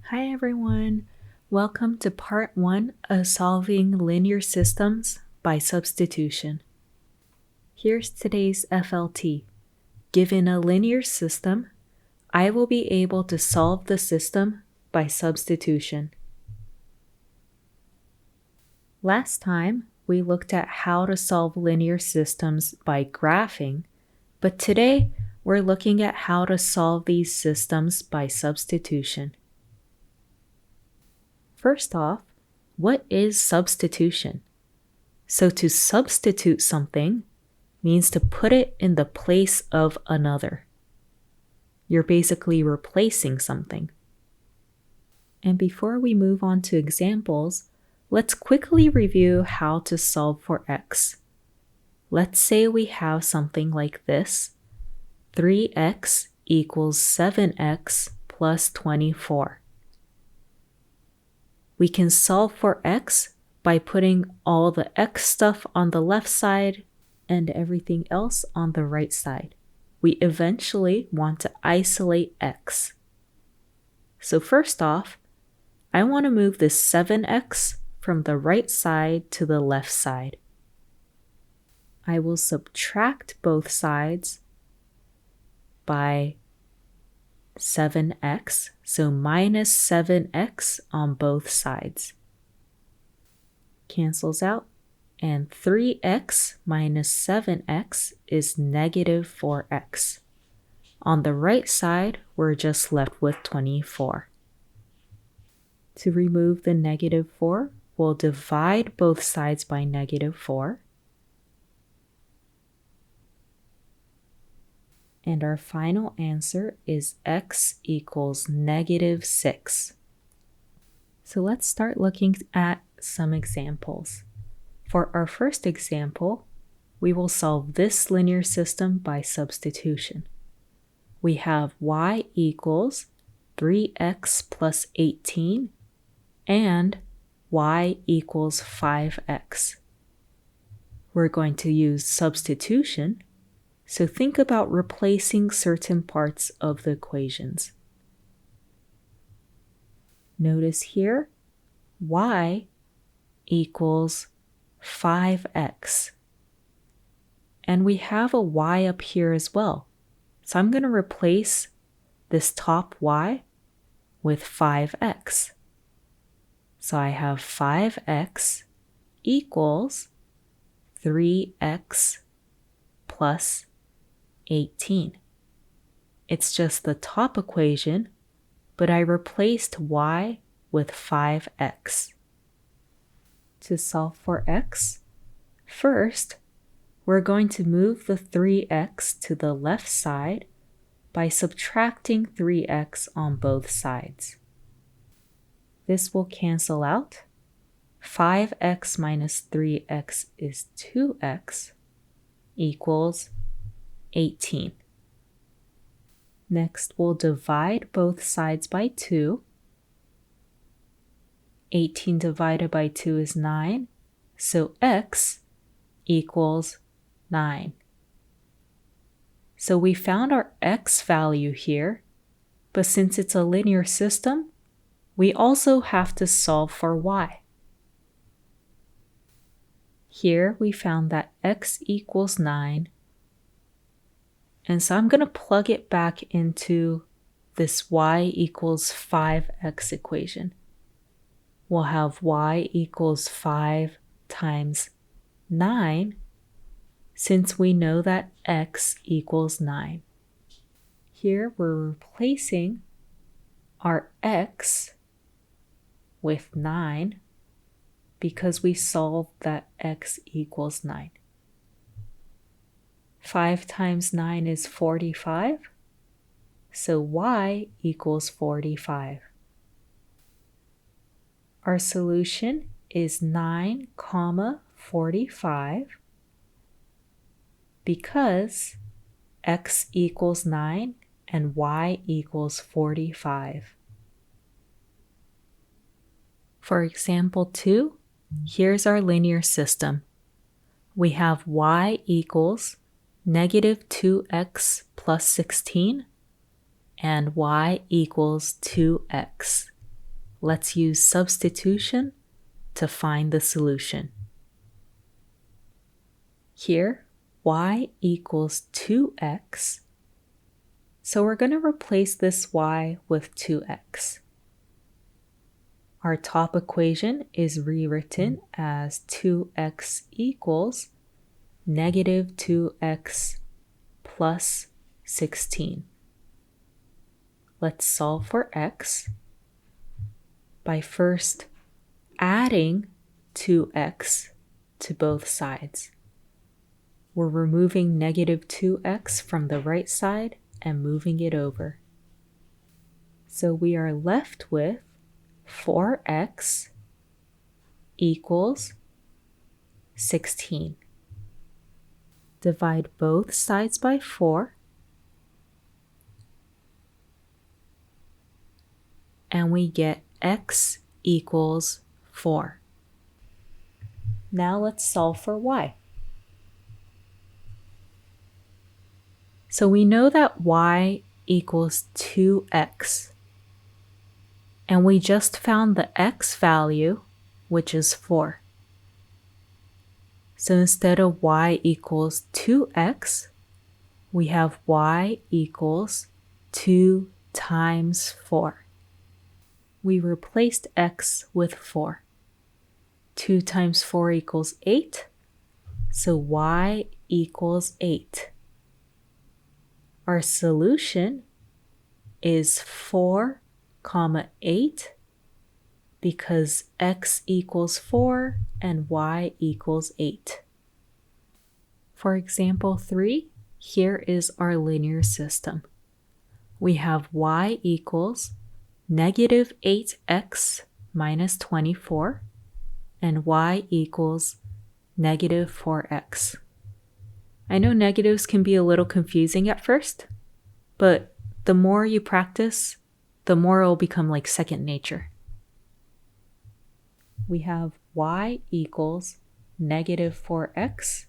Hi everyone! Welcome to part 1 of solving linear systems by substitution. Here's today's FLT. Given a linear system, I will be able to solve the system by substitution. Last time, we looked at how to solve linear systems by graphing, but today we're looking at how to solve these systems by substitution. First off, what is substitution? So to substitute something means to put it in the place of another. You're basically replacing something. And before we move on to examples, let's quickly review how to solve for x. Let's say we have something like this. 3x equals 7x plus 24. We can solve for x by putting all the x stuff on the left side and everything else on the right side. We eventually want to isolate x. So first off, I want to move this 7x from the right side to the left side. I will subtract both sides by 7x, so minus 7x on both sides. Cancels out, and 3x minus 7x is negative 4x. On the right side, we're just left with 24. To remove the negative 4, we'll divide both sides by negative 4. And our final answer is x equals negative 6. So let's start looking at some examples. For our first example, we will solve this linear system by substitution. We have y equals 3x plus 18 and y equals 5x. We're going to use substitution. So think about replacing certain parts of the equations. Notice here, y equals 5x. And we have a y up here as well. So I'm going to replace this top y with 5x. So I have 5x equals 3x plus 18. It's just the top equation, but I replaced y with 5x. To solve for x, first, we're going to move the 3x to the left side by subtracting 3x on both sides. This will cancel out. 5x minus 3x is 2x equals 18. Next, we'll divide both sides by 2. 18 divided by 2 is 9, so x equals 9. So we found our x value here, but since it's a linear system, we also have to solve for y. Here we found that x equals 9, and so I'm going to plug it back into this y equals 5x equation. We'll have y equals 5 times 9, since we know that x equals 9. Here we're replacing our x with 9 because we solved that x equals 9. 5 times 9 is 45, so y equals 45. Our solution is 9, 45 because x equals 9 and y equals 45. For example 2, here's our linear system. We have y equals negative 2x plus 16 and y equals 2x. let's use substitution to find the solution. Here, y equals 2x. So we're going to replace this y with 2x. Our top equation is rewritten as 2x equals negative 2x plus 16. Let's solve for x by first adding 2x to both sides. We're removing negative 2x from the right side and moving it over. So we are left with 4x equals 16. Divide both sides by 4. And we get x equals 4. Now let's solve for y. So we know that y equals 2x. And we just found the x value, which is 4. So instead of y equals 2x, we have y equals 2 times 4. We replaced x with 4. 2 times 4 equals 8, so y equals 8. Our solution is 4, 8 because x equals 4 and y equals 8. For example 3, here is our linear system. We have y equals negative 8x minus 24 and y equals negative 4x. I know negatives can be a little confusing at first, but the more you practice, the more it will become like second nature. We have y equals negative 4x,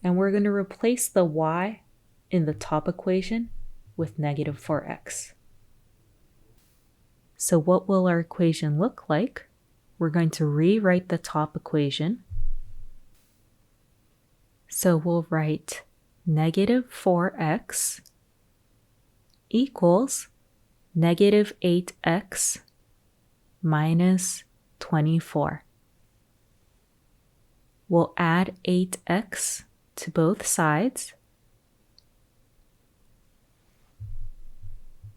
and we're going to replace the y in the top equation with negative 4x. So what will our equation look like? We're going to rewrite the top equation. So we'll write negative 4x equals negative 8x minus 24. We'll add 8x to both sides.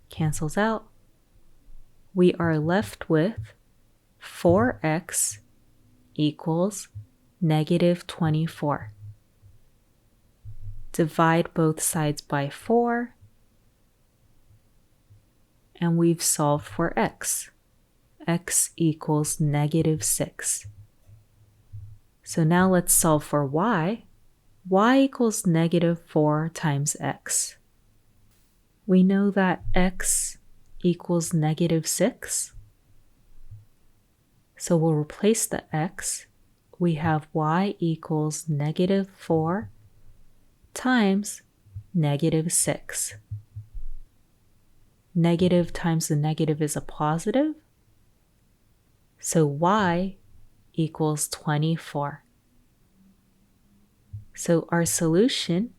Cancels out. We are left with 4x equals negative 24. Divide both sides by 4, and we've solved for x. X equals negative 6. So now let's solve for y. Y equals negative 4 times x. We know that x equals negative 6. So we'll replace the x. We have y equals negative 4 times negative 6. Negative times the negative is a positive. So y equals 24. So our solution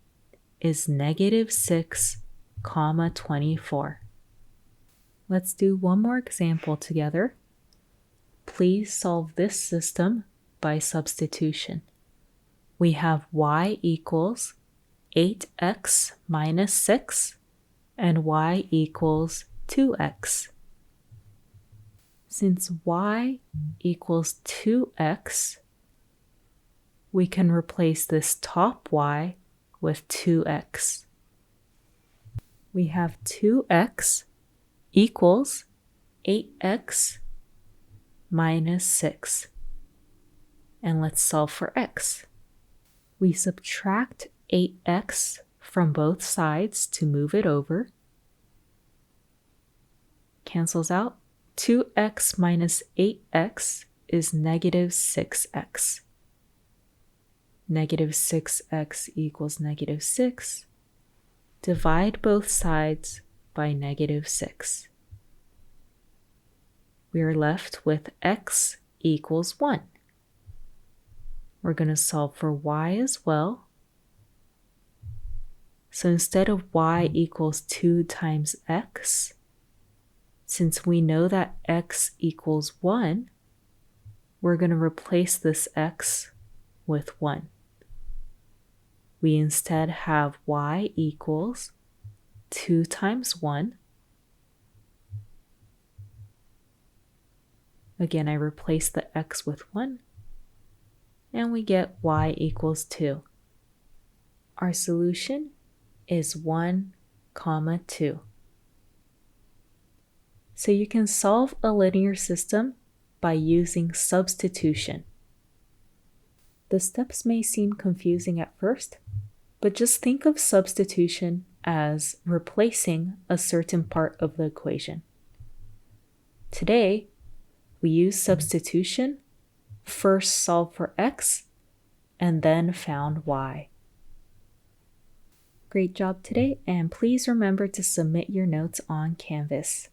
is negative 6, 24. Let's do one more example together. Please solve this system by substitution. We have y equals 8x minus 6 and y equals 2x. Since y equals 2x, we can replace this top y with 2x. We have 2x equals 8x minus 6. And let's solve for x. We subtract 8x from both sides to move it over. Cancels out. 2x minus 8x is negative 6x. Negative 6x equals negative 6. Divide both sides by negative 6. we are left with x equals 1. We're going to solve for y as well. So instead of y equals 2 times x, since we know that x equals 1, we're going to replace this x with 1. We instead have y equals 2 times 1. Again, I replace the x with 1, and we get y equals 2. Our solution is 1, 2. So you can solve a linear system by using substitution. The steps may seem confusing at first, but just think of substitution as replacing a certain part of the equation. Today, we use substitution, first solve for x, and then found y. Great job today, and please remember to submit your notes on Canvas.